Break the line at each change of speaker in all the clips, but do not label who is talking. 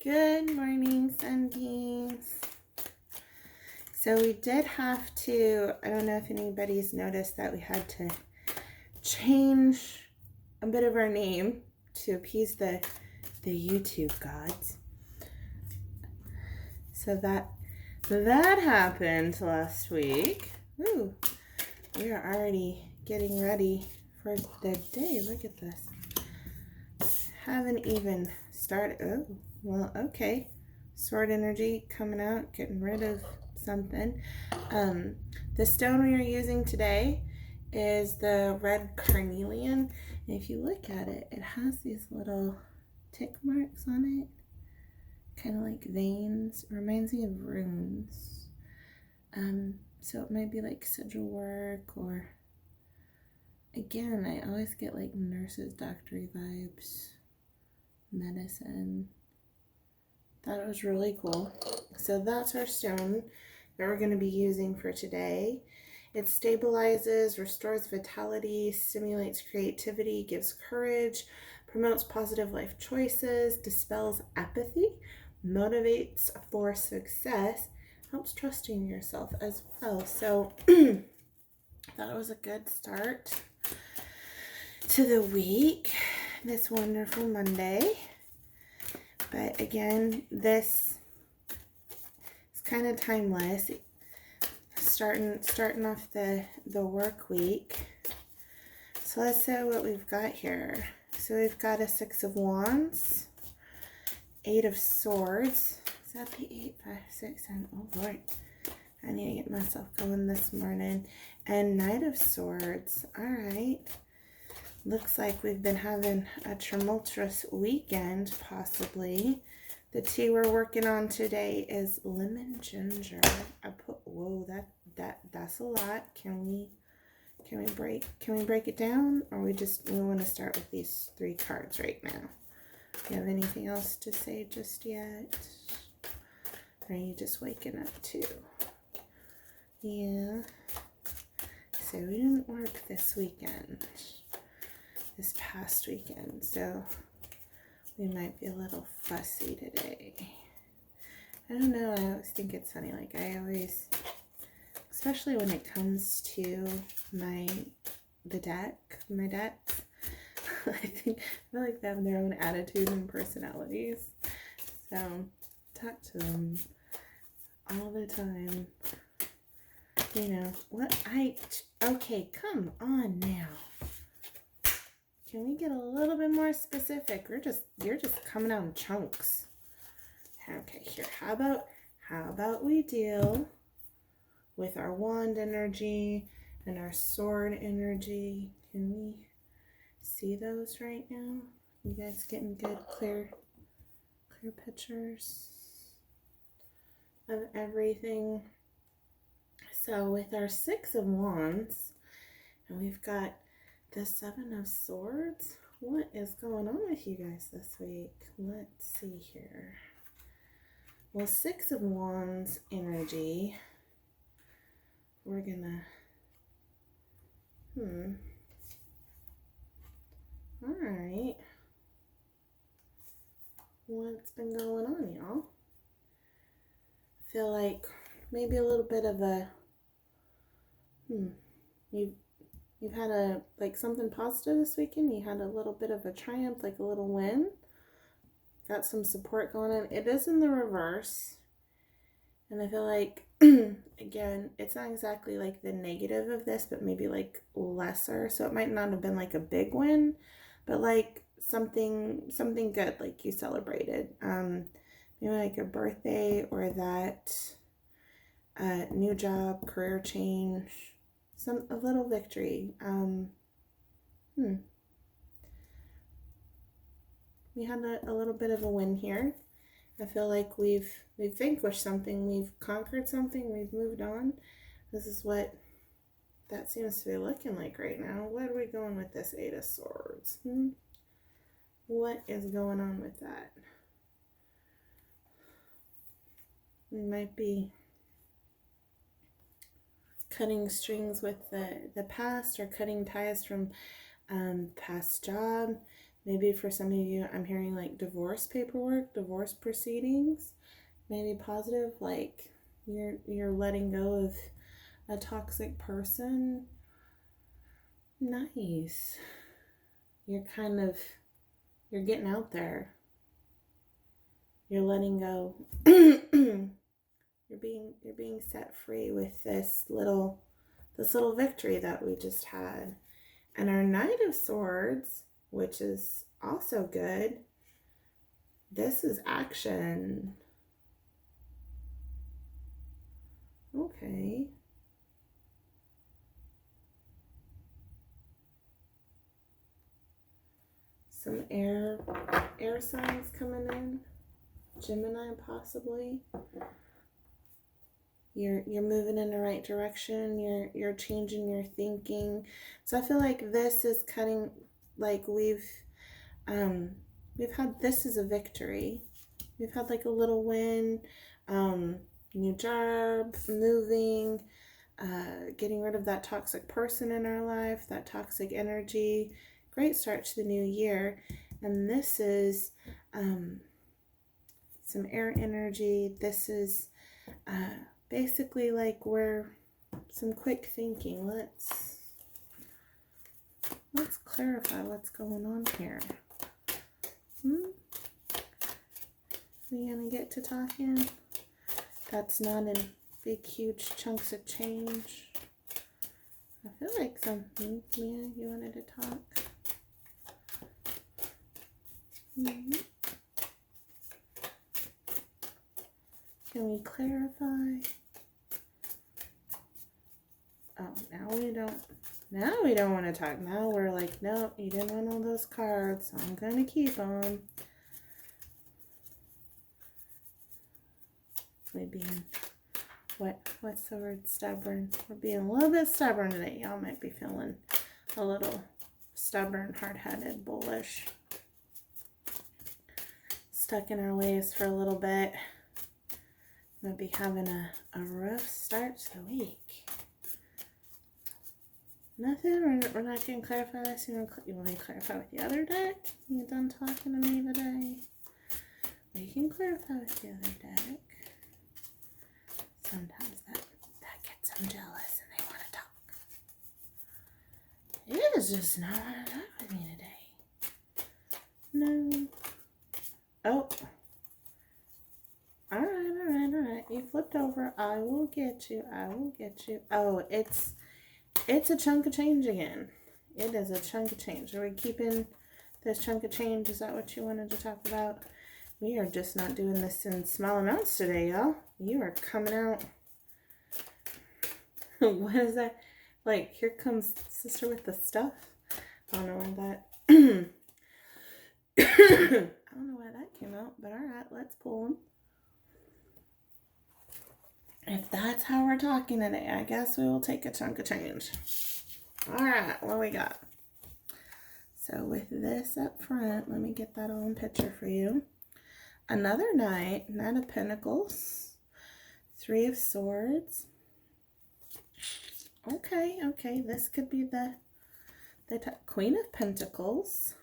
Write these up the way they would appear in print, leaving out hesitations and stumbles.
Good morning, Sunbeams. So we did have to, I don't know if anybody's noticed that we had to change a bit of our name to appease the YouTube gods. So that happened last week. Ooh, we are already getting ready for the day. Look at this. Haven't even started. Oh, well, okay. Sword energy coming out, getting rid of something. The stone we are using today is the red carnelian. And if you look at it, it has these little tick marks on it, kind of like veins. It reminds me of runes. So it might be like sigil work, or again, I always get like nurses, doctory vibes, medicine. Thought it was really cool. So that's our stone that we're going to be using for today. It stabilizes, restores vitality, stimulates creativity, gives courage, promotes positive life choices, dispels apathy, motivates for success, helps trusting yourself as well. So that was a good start to the week, this wonderful Monday. But again, this is kind of timeless. Starting off the work week. So let's see what we've got here. So we've got a 6 of Wands, 8 of Swords. Is that the 8, 5, 6, 7? Oh Lord, I need to get myself going this morning. And Knight of Swords. All right. Looks like we've been having a tumultuous weekend, possibly. The tea we're working on today is lemon ginger. Whoa, that's a lot. Can we break it down, or we want to start with these 3 cards right now? Do you have anything else to say just yet? Or are you just waking up too? Yeah. So we didn't work this past weekend, so we might be a little fussy today. I don't know, I always think it's funny, like I always, especially when it comes to my decks, I feel like they have their own attitude and personalities, so talk to them all the time. You know, okay, come on now. Can we get a little bit more specific? You're just coming out in chunks. Okay, here. How about we deal with our wand energy and our sword energy? Can we see those right now? You guys getting good, clear pictures of everything? So with our 6 of Wands, and we've got the 7 of Swords. What is going on with you guys this week? Let's see here. Well, 6 of Wands energy. We're gonna, all right. What's been going on, y'all? Feel like maybe a little bit of a, You've had something positive this weekend. You had a little bit of a triumph, like a little win. Got some support going on. It is in the reverse. And I feel like, again, it's not exactly like the negative of this, but maybe like lesser. So it might not have been like a big win, but like something good, like you celebrated. Maybe like a birthday, or that new job, career change. A little victory. We had a little bit of a win here. I feel like we've vanquished something, we've conquered something, we've moved on. This is what that seems to be looking like right now. Where are we going with this 8 of Swords? What is going on with that? We might be cutting strings with the past, or cutting ties from past job. Maybe for some of you, I'm hearing like divorce paperwork, divorce proceedings. Maybe positive, like you're letting go of a toxic person. Nice. You're getting out there. You're letting go. you're being set free with this little victory that we just had. And our Knight of Swords, which is also good. This is action. Okay. Some air signs coming in. Gemini possibly. You're moving in the right direction. You're changing your thinking. So I feel like this is cutting, like we've had this as a victory. We've had like a little win, new job, moving, getting rid of that toxic person in our life, that toxic energy. Great start to the new year. And this is some air energy. This is basically like we're some quick thinking. Let's clarify what's going on here. We gonna get to talking? That's not in big huge chunks of change. I feel like something. Mia, you wanted to talk? Can we clarify? Oh, now we don't want to talk. Now we're like, nope, you didn't want all those cards, so I'm gonna keep them. We being what's the word? Stubborn. We're being a little bit stubborn today. Y'all might be feeling a little stubborn, hard-headed, bullish. Stuck in our ways for a little bit. Might be having a rough start to the week. Nothing? We're not going to clarify this? You want me to clarify with the other deck? You done talking to me today? We can clarify with the other deck. Sometimes that gets them jealous and they want to talk. It is just not want to talk with me today. No. Oh. Alright. You flipped over. I will get you. Oh, it's a chunk of change again. It is a chunk of change. Are we keeping this chunk of change? Is that what you wanted to talk about? We are just not doing this in small amounts today, y'all. You are coming out. What is that? Like, here comes sister with the stuff. I don't know why that... I don't know why that came out, but alright, let's pull them. If that's how we're talking today, I guess we will take a chunk of change. Alright, what we got? So with this up front, let me get that all in picture for you. Another Knight of Pentacles, Three of Swords. Okay, this could be the Queen of Pentacles,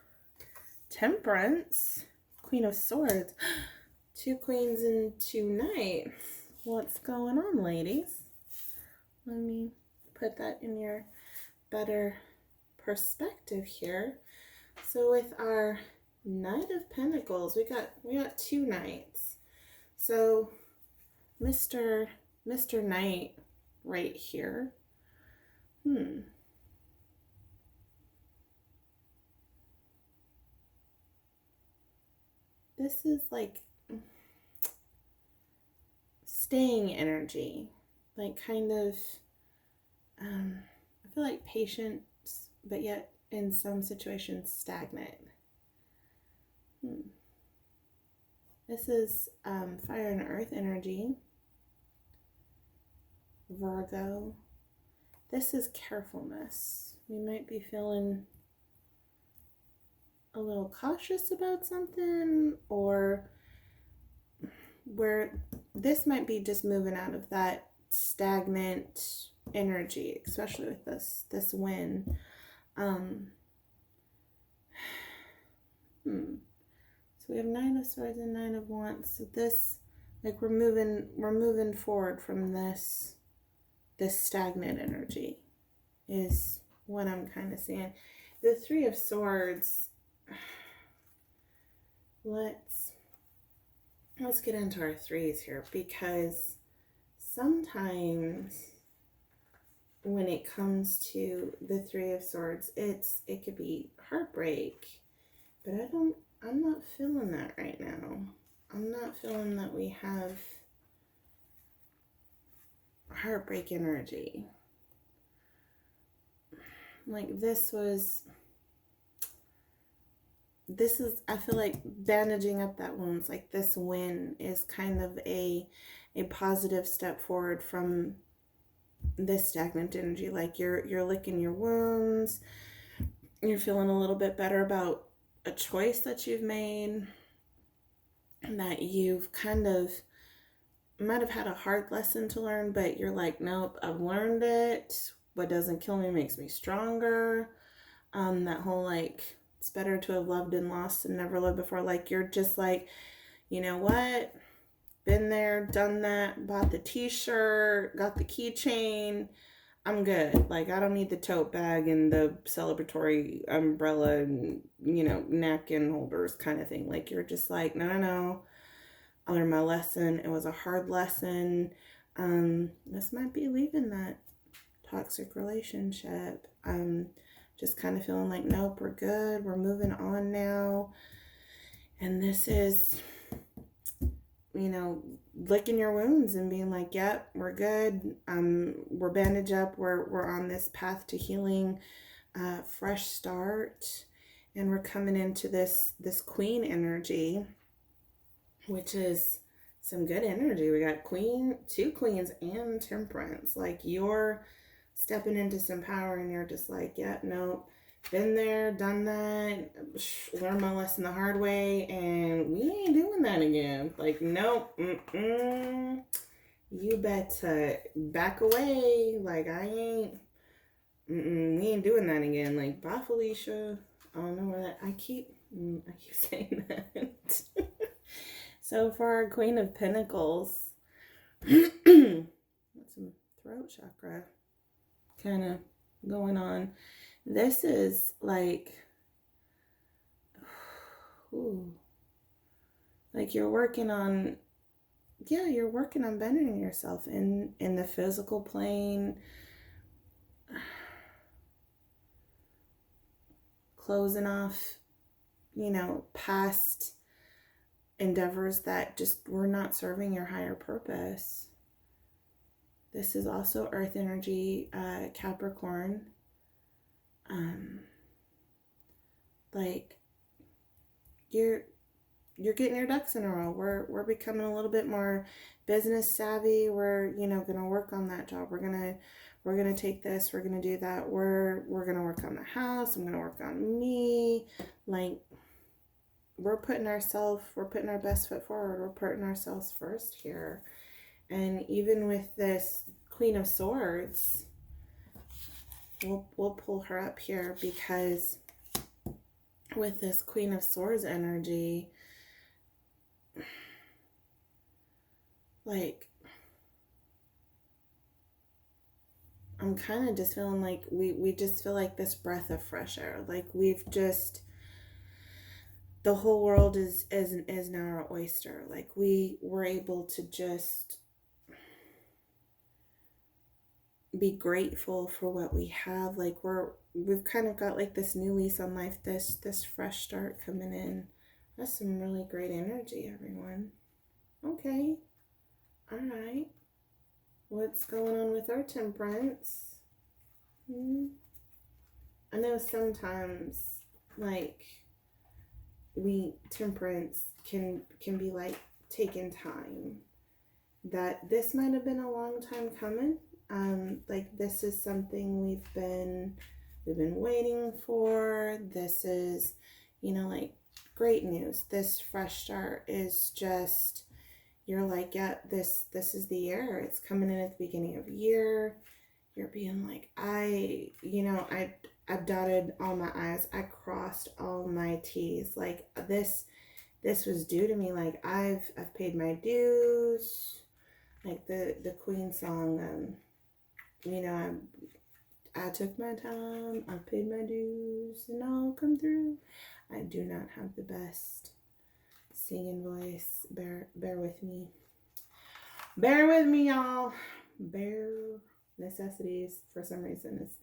Temperance, Queen of Swords, two queens and two knights. What's going on, ladies? Let me put that in your better perspective here. So with our Knight of Pentacles, we got two knights. So Mr. Knight right here. This is like staying energy, like kind of I feel like patient, but yet in some situations stagnant. This is fire and earth energy, Virgo. This is carefulness. We might be feeling a little cautious about something, or where this might be just moving out of that stagnant energy, especially with this wind. So we have Nine of Swords and Nine of Wands. So this, like, we're moving forward from this stagnant energy is what I'm kind of seeing. The Three of Swords, let's get into our threes here, because sometimes when it comes to the Three of Swords, it could be heartbreak, but I'm not feeling that right now. I'm not feeling that we have heartbreak energy. Like this is, I feel like bandaging up that wounds, like this win is kind of a positive step forward from this stagnant energy. Like you're licking your wounds, you're feeling a little bit better about a choice that you've made, that you've kind of might have had a hard lesson to learn, but you're like, nope, I've learned it. What doesn't kill me makes me stronger. That whole like, it's better to have loved and lost and never lived before. Like you're just like, you know what? Been there, done that, bought the t-shirt, got the keychain. I'm good. Like I don't need the tote bag and the celebratory umbrella and, you know, napkin holders kind of thing. Like you're just like, no. I learned my lesson. It was a hard lesson. This might be leaving that toxic relationship. Just kind of feeling like, nope, we're good. We're moving on now. And this is, you know, licking your wounds and being like, yep, we're good. We're bandaged up. We're on this path to healing, fresh start. And we're coming into this queen energy, which is some good energy. We got two queens and temperance. Like you're stepping into some power and you're just like, yeah, no, been there, done that, learned my lesson the hard way, and we ain't doing that again. Like, nope, you better back away. Like we ain't doing that again. Like, bye, Felicia. I don't know where that, I keep saying that. So for our Queen of Pentacles, that's some throat chakra kind of going on. This is like, like you're working on bettering yourself in the physical plane, closing off, you know, past endeavors that just were not serving your higher purpose. This is also earth energy, Capricorn. Like you're getting your ducks in a row. We're becoming a little bit more business savvy. We're, you know, gonna work on that job. We're gonna take this, we're gonna do that. We're gonna work on the house. I'm gonna work on me. Like we're putting our best foot forward. We're putting ourselves first here. And even with this Queen of Swords, we'll pull her up here, because with this Queen of Swords energy, like I'm kind of just feeling like we just feel like this breath of fresh air. Like we've just, the whole world is now our oyster. Like we were able to just be grateful for what we have. Like we've kind of got like this new lease on life, this fresh start coming in. That's some really great energy, everyone. Okay. All right. What's going on with our temperance? I know sometimes like temperance can be like taking time. That this might have been a long time coming. Like this is something we've been waiting for. This is, you know, like great news. This fresh start is just, you're like, yeah, this is the year. It's coming in at the beginning of the year. You're being like, I I've dotted all my I's. I crossed all my T's. Like this was due to me. Like I've paid my dues. Like the Queen song. You know, I took my time. I paid my dues, and I'll come through. I do not have the best singing voice. Bear with me. Bear with me, y'all. Bear necessities for some reason is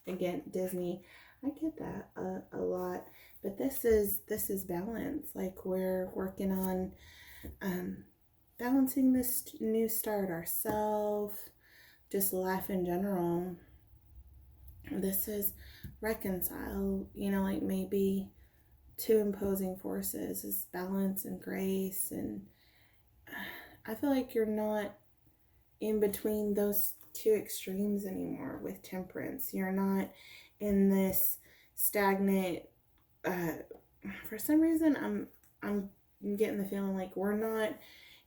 again Disney. I get that a lot, but this is balance. Like we're working on balancing this new start, ourselves, just life in general. This is reconcile, you know, like maybe two imposing forces is balance and grace. And I feel like you're not in between those two extremes anymore with temperance. You're not in this stagnant for some reason I'm getting the feeling like we're not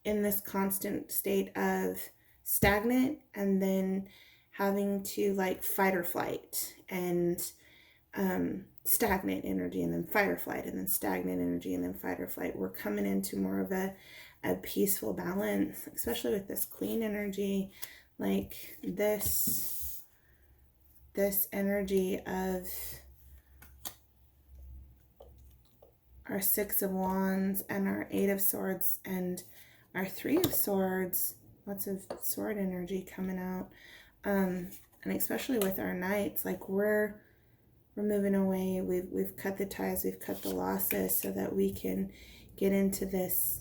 in this constant state of stagnant and then having to like fight or flight, and stagnant energy and then fight or flight, and then stagnant energy and then fight or flight. We're coming into more of a peaceful balance, especially with this Queen energy. Like this energy of our Six of Wands and our Eight of Swords and our Three of Swords. Lots of sword energy coming out. And especially with our Knights, like we're moving away. We've cut the ties, we've cut the losses so that we can get into this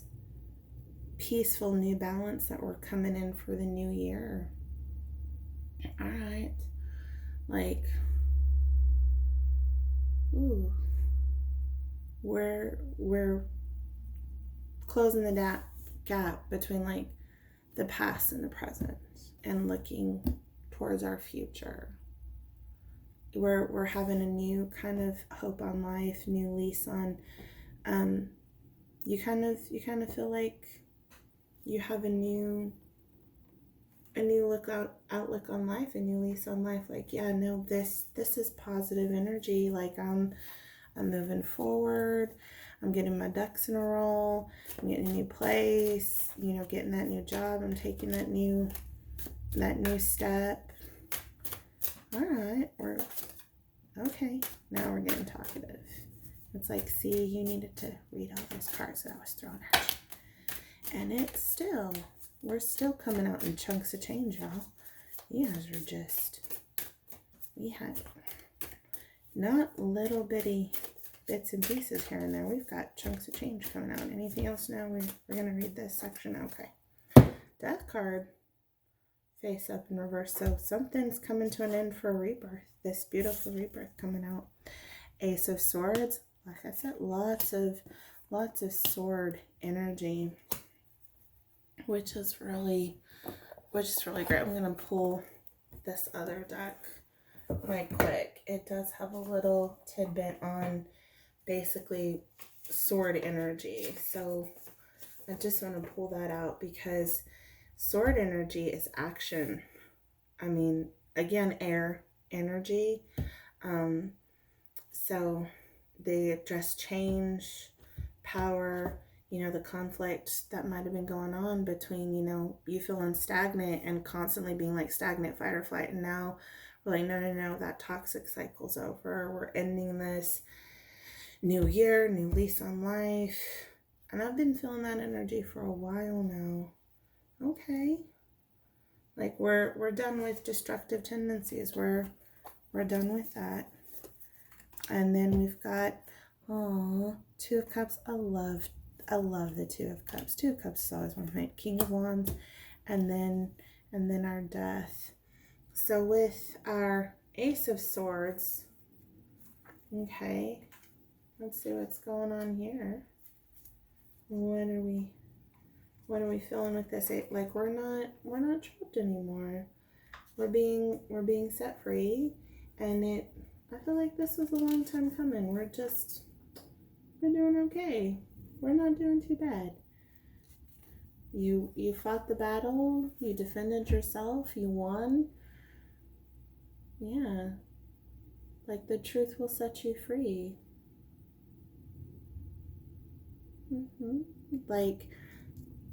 peaceful new balance that we're coming in for the new year. All right. Like, ooh, we're closing the gap between like the past and the present and looking towards our future. We're having a new kind of hope on life, new lease on. You kind of feel like you have a new outlook on life, a new lease on life. Like, yeah, no, this is positive energy. Like I'm moving forward. I'm getting my ducks in a row. I'm getting a new place, you know, getting that new job. I'm taking that new step. All right, okay. Now we're getting talkative. It's like, see, you needed to read all those cards that I was throwing at you. And we're still coming out in chunks of change, y'all. You guys are we had not little bitty bits and pieces here and there. We've got chunks of change coming out. Anything else now? We're going to read this section. Okay. Death card face up in reverse. So something's coming to an end for a rebirth. This beautiful rebirth coming out. Ace of Swords. Like I said, lots of sword energy, which is really great. I'm going to pull this other deck right quick. It does have a little tidbit on basically sword energy. So I just want to pull that out because sword energy is action. I mean, again, air energy. So they address change, power, you know, the conflict that might have been going on between, you know, you feeling stagnant and constantly being like stagnant, fight or flight. And now we're like, no, that toxic cycle's over. We're ending this new year, new lease on life. And I've been feeling that energy for a while now. Okay. Like we're done with destructive tendencies. We're done with that. And then we've got, Two of Cups. I love the Two of Cups. Two of Cups is always one of my King of Wands, and then our Death. So with our Ace of Swords, okay, let's see what's going on here. What are we feeling with this? Like we're not trapped anymore. We're being set free, and I feel like this was a long time coming. We're doing okay. We're not doing too bad. You fought the battle. You defended yourself. You won. Yeah. Like the truth will set you free. Like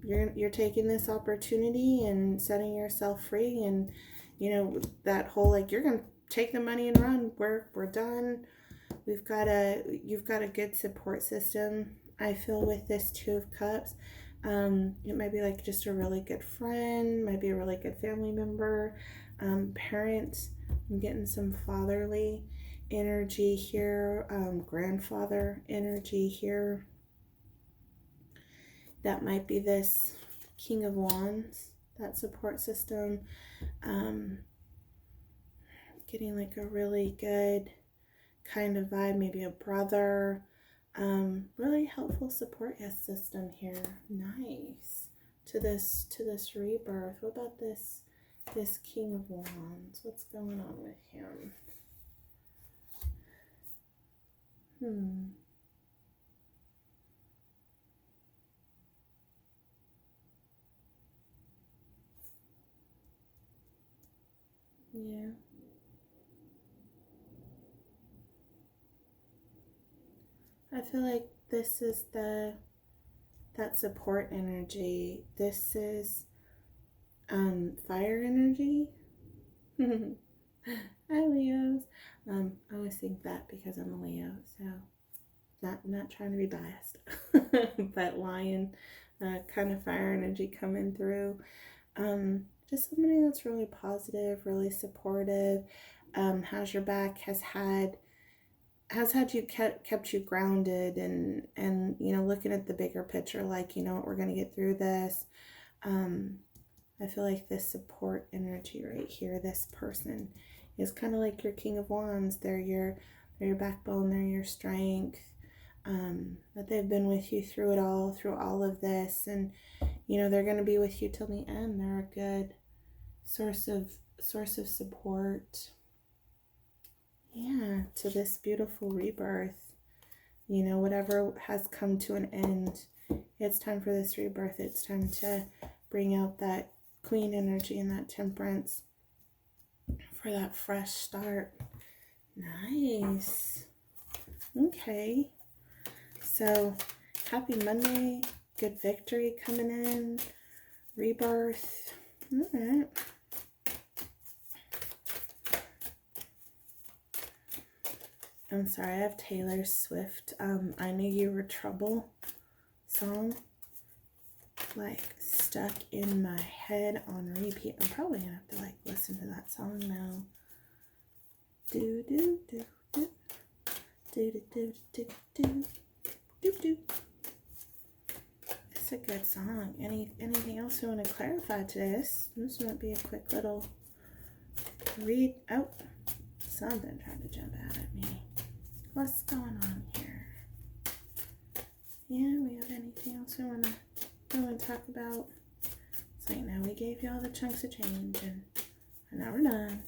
you're taking this opportunity and setting yourself free, and you know that whole like you're gonna take the money and run. We're done. You've got a good support system. I feel with this Two of Cups. It might be like just a really good friend, might be a really good family member, parent. I'm getting some fatherly energy here, grandfather energy here. That might be this King of Wands, that support system. Getting like a really good kind of vibe, maybe a brother. Really helpful support system here. Nice. To this rebirth. What about this King of Wands? What's going on with him? Yeah. I feel like this is that support energy. This is fire energy. Hi Leos. I always think that because I'm a Leo, so not trying to be biased. But lion kind of fire energy coming through. Just somebody that's really positive, really supportive, has your back, has had you kept you grounded, and you know, looking at the bigger picture, like, you know what, we're going to get through this. I feel like this support energy right here, this person is kind of like your King of Wands. They're your backbone, they're your strength. That they've been with you through it all, through all of this, and you know they're going to be with you till the end. They're a good source of support. Yeah, to this beautiful rebirth. You know, whatever has come to an end, it's time for this rebirth. It's time to bring out that Queen energy and that Temperance for that fresh start. Nice. Okay. So, happy Monday. Good victory coming in. Rebirth. All right. I'm sorry, I have Taylor Swift. I Knew You Were Trouble song, like, stuck in my head on repeat. I'm probably gonna have to like listen to that song now. Do do do do do do do do do do do. It's a good song. Anything else you want to clarify to this? This might be a quick little read. Oh, something trying to jump out at me. What's going on here? Yeah, we have anything else we want to talk about? It's like, now we gave you all the chunks of change, and now we're done.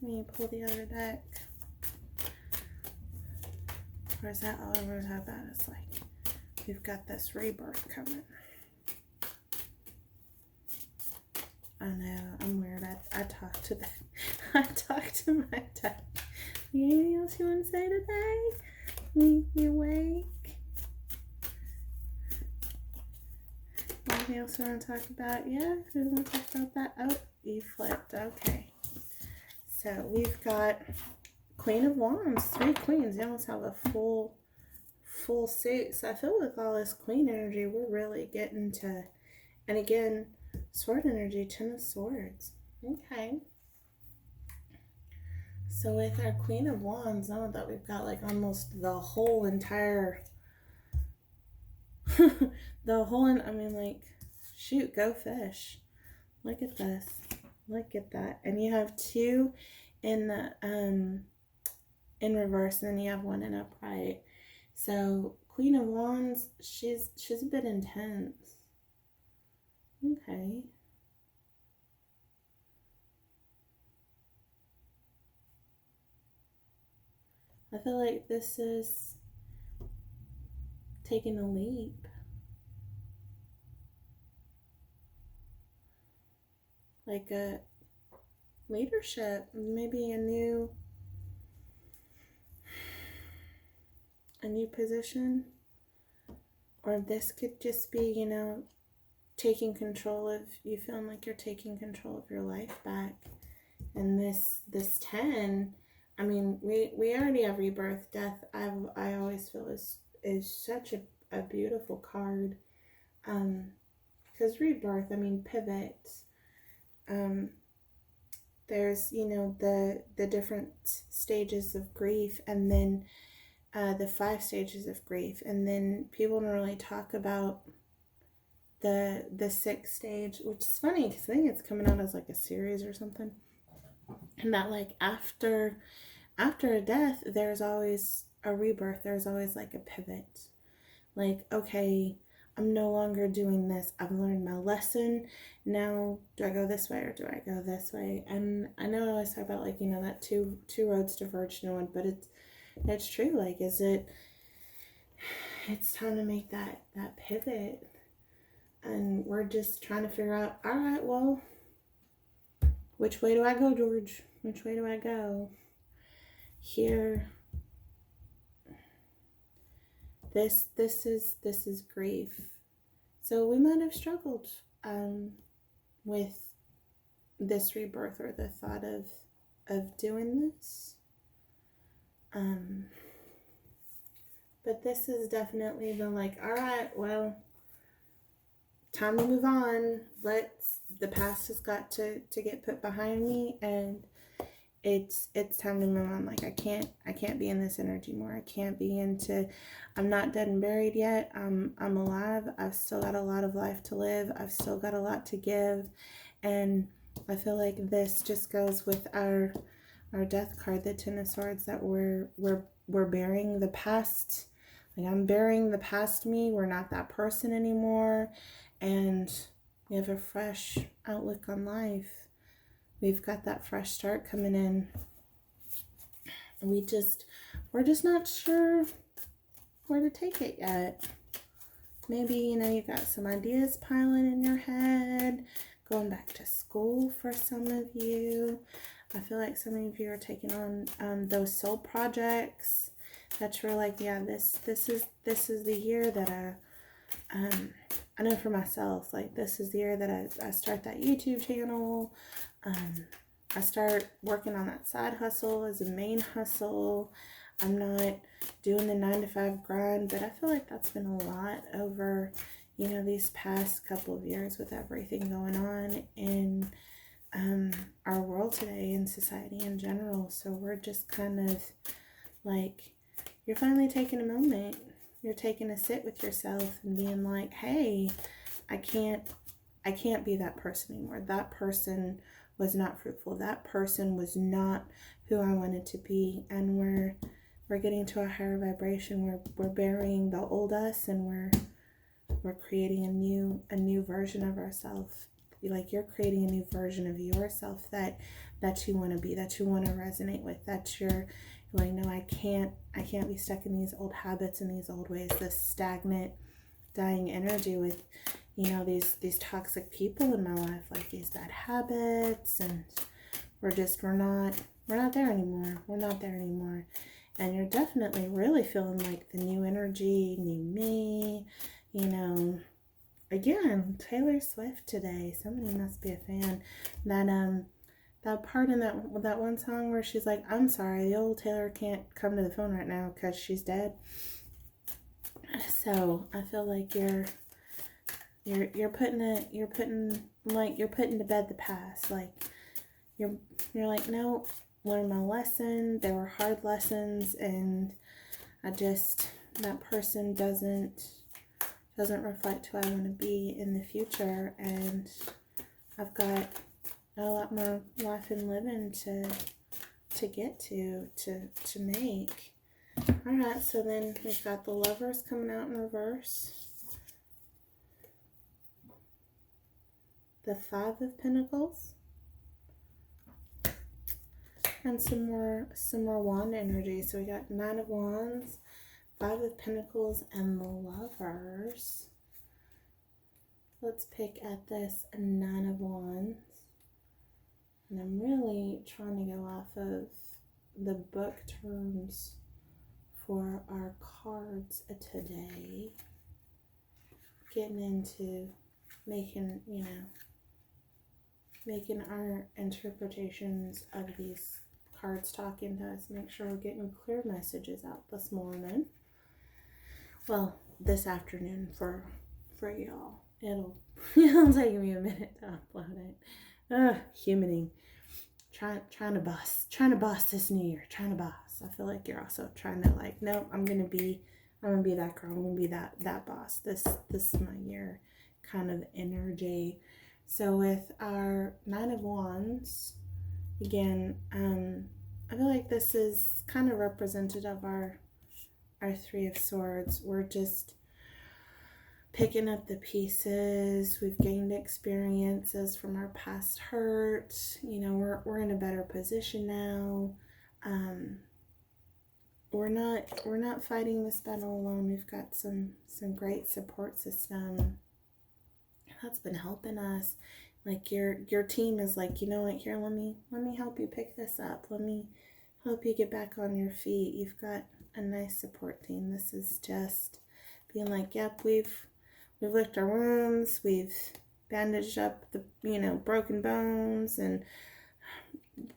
Let me pull the other deck. Or is that all we're going to talk about? It's like, we've got this rebirth coming. I know, I'm weird. I talk to that. I talk to my deck. Anything else you want to say today? You awake? Anything else you want to talk about? Yeah, we want to talk about that. Oh, you flipped. Okay. So we've got Queen of Wands, 3 queens. You almost have a full suit. So I feel with all this queen energy, we're really getting to, and again, sword energy, 10 of Swords. Okay. So with our Queen of Wands, now that we've got like almost the whole entire, I mean, like, shoot, go fish. Look at this. Look at that. And you have 2 in the, in reverse, and then you have 1 in upright. So Queen of Wands, she's a bit intense. Okay. I feel like this is taking a leap. like a leadership, maybe a new position, or this could just be, you know, taking control of, you feeling like you're taking control of your life back. And this 10, I mean, we already have rebirth. Death, I always feel is such a beautiful card. Because rebirth, I mean, pivots. There's, you know, the different stages of grief, and then the 5 stages of grief, and then people don't really talk about the 6th stage, which is funny because I think it's coming out as like a series or something. And that, like, after a death, there's always a rebirth. There's always like a pivot. Like, okay, I'm no longer doing this. I've learned my lesson. Now, do I go this way or do I go this way? And I know I always talk about, like, you know, that two roads diverge in one, but it's true. Like, it's time to make that pivot. And we're just trying to figure out, all right, well, which way do I go, George? Which way do I go? Here, this is grief. So we might have struggled with this rebirth, or the thought of doing this. But this is definitely the, like, all right, well, time to move on. The past has got to get put behind me, and it's time to move on. Like, I can't be in this energy more. I can't be into, I'm not dead and buried yet. I'm alive. I've still got a lot of life to live. I've still got a lot to give. And I feel like this just goes with our death card, the 10 of Swords, that we're burying the past. Like, I'm burying the past me. We're not that person anymore. And we have a fresh outlook on life. We've got that fresh start coming in. We're just not sure where to take it yet. Maybe, you know, you got some ideas piling in your head, going back to school for some of you. I feel like some of you are taking on those soul projects that you're like, yeah, this is the year that I know for myself, like, this is the year that I start that YouTube channel. I start working on that side hustle as a main hustle. I'm not doing the 9-to-5 grind, but I feel like that's been a lot over, you know, these past couple of years with everything going on in our world today, in society in general. So we're just kind of like, you're finally taking a moment. You're taking a sit with yourself and being like, hey, I can't be that person anymore. That person was not fruitful. That person was not who I wanted to be. And we're getting to a higher vibration. We're burying the old us, and we're creating a new version of ourselves. Like, you're creating a new version of yourself that you want to be, that you want to resonate with, that you're like, no, I can't be stuck in these old habits and these old ways, this stagnant, dying energy with, you know, these toxic people in my life, like these bad habits, and we're not there anymore. We're not there anymore. And you're definitely really feeling like the new energy, new me, you know. Again, Taylor Swift today. Somebody must be a fan. That part in that one song where she's like, I'm sorry, the old Taylor can't come to the phone right now because she's dead. So I feel like you're putting to bed the past. Like, you're like, no, learn my lesson. There were hard lessons, and that person doesn't reflect who I want to be in the future, and I've got a lot more life and living to get to make. All right, so then we've got the Lovers coming out in reverse, the 5 of Pentacles, and some more wand energy. So we got 9 of Wands, 5 of Pentacles, and the Lovers. Let's pick at this 9 of Wands. And I'm really trying to go off of the book terms for our cards today. Getting into making, making our interpretations of these cards talking to us. Make sure we're getting clear messages out this morning. Well, this afternoon for y'all. It'll take me a minute to upload it. Humaning. Trying to boss this new year. Trying to boss. I feel like you're also trying to like, no, I'm gonna be that girl. I'm gonna be that boss. This is my year kind of energy. So with our Nine of Wands, again, I feel like this is kind of representative of our Three of Swords. We're just picking up the pieces. We've gained experiences from our past hurt. We're in a better position now. We're not fighting this battle alone. We've got some great support system that's been helping us. Like your team is like, you know what, here, let me help you pick this up. Let me help you get back on your feet. You've got a nice support team. This is just being like, yep, we've licked our wounds, we've bandaged up the broken bones, and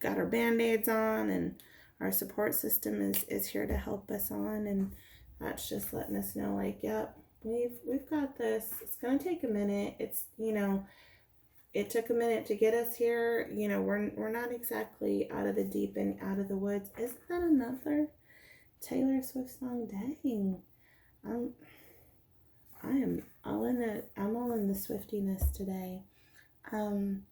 got our band-aids on, and our support system is here to help us on. And that's just letting us know, like, yep, we've got this. It's gonna take a minute. It's it took a minute to get us here. We're not exactly out of the deep and out of the woods. Isn't that another Taylor Swift song? Dang. I'm all in the Swiftiness today. And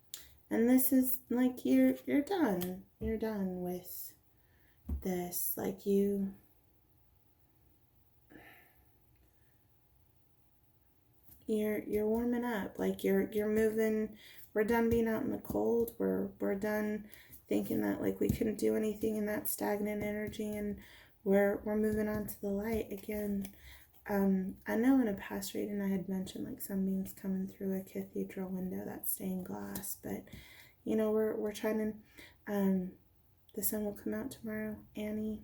this is like you're done. You're done with this. Like you're warming up. Like you're moving. We're done being out in the cold. We're done thinking that like we couldn't do anything in that stagnant energy, and we're moving on to the light again. I know in a past reading I had mentioned like sunbeams coming through a cathedral window, that stained glass, but we're trying to the sun will come out tomorrow. Annie,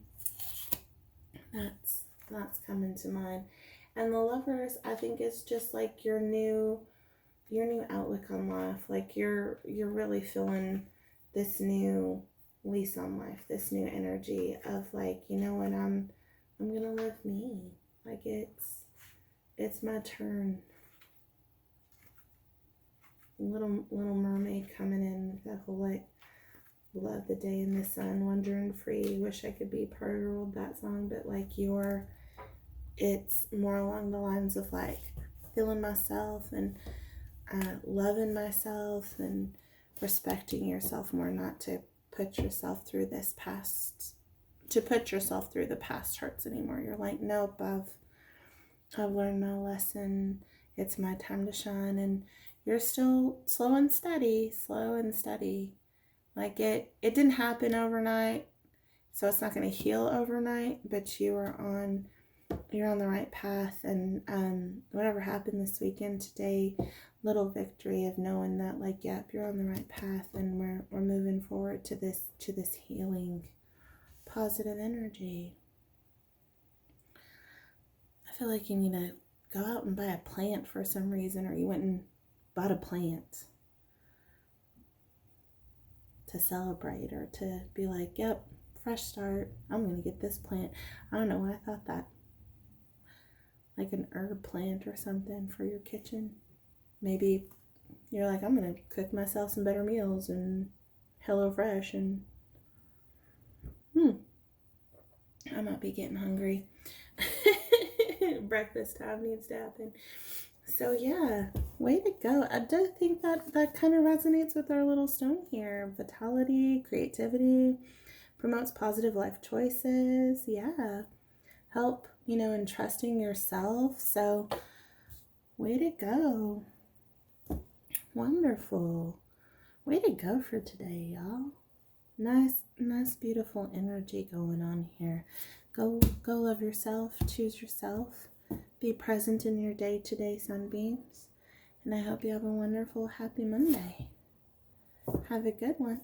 that's coming to mind. And the Lovers, I think, is just like your new outlook on life. Like you're really feeling this new lease on life, this new energy of like, you know what, I'm gonna live me. Like it's my turn. Little Mermaid coming in with that whole like love the day in the sun, wandering free, wish I could be part of the world, that song. But like it's more along the lines of like feeling myself and loving myself and respecting yourself more, not to put yourself through the past hurts anymore. You're like, nope, I've learned my lesson. It's my time to shine. And you're still slow and steady. Like it didn't happen overnight, so it's not going to heal overnight, but you're on the right path. And whatever happened this weekend, today, little victory of knowing that like, yep, you're on the right path, and we're moving forward to this healing, positive energy. I feel like you need to go out and buy a plant for some reason, or you went and bought a plant to celebrate, or to be like, yep, fresh start, I'm gonna get this plant. I don't know why I thought that. Like an herb plant or something for your kitchen. Maybe you're like, I'm gonna cook myself some better meals and HelloFresh, and I might be getting hungry. Breakfast time needs to happen. So yeah, way to go. I do think that kind of resonates with our little stone here. Vitality, creativity, promotes positive life choices. Yeah, help, in trusting yourself. So way to go. Wonderful. Way to go for today, y'all. Nice, beautiful energy going on here. Go love yourself. Choose yourself. Be present in your day-to-day sunbeams. And I hope you have a wonderful, happy Monday. Have a good one.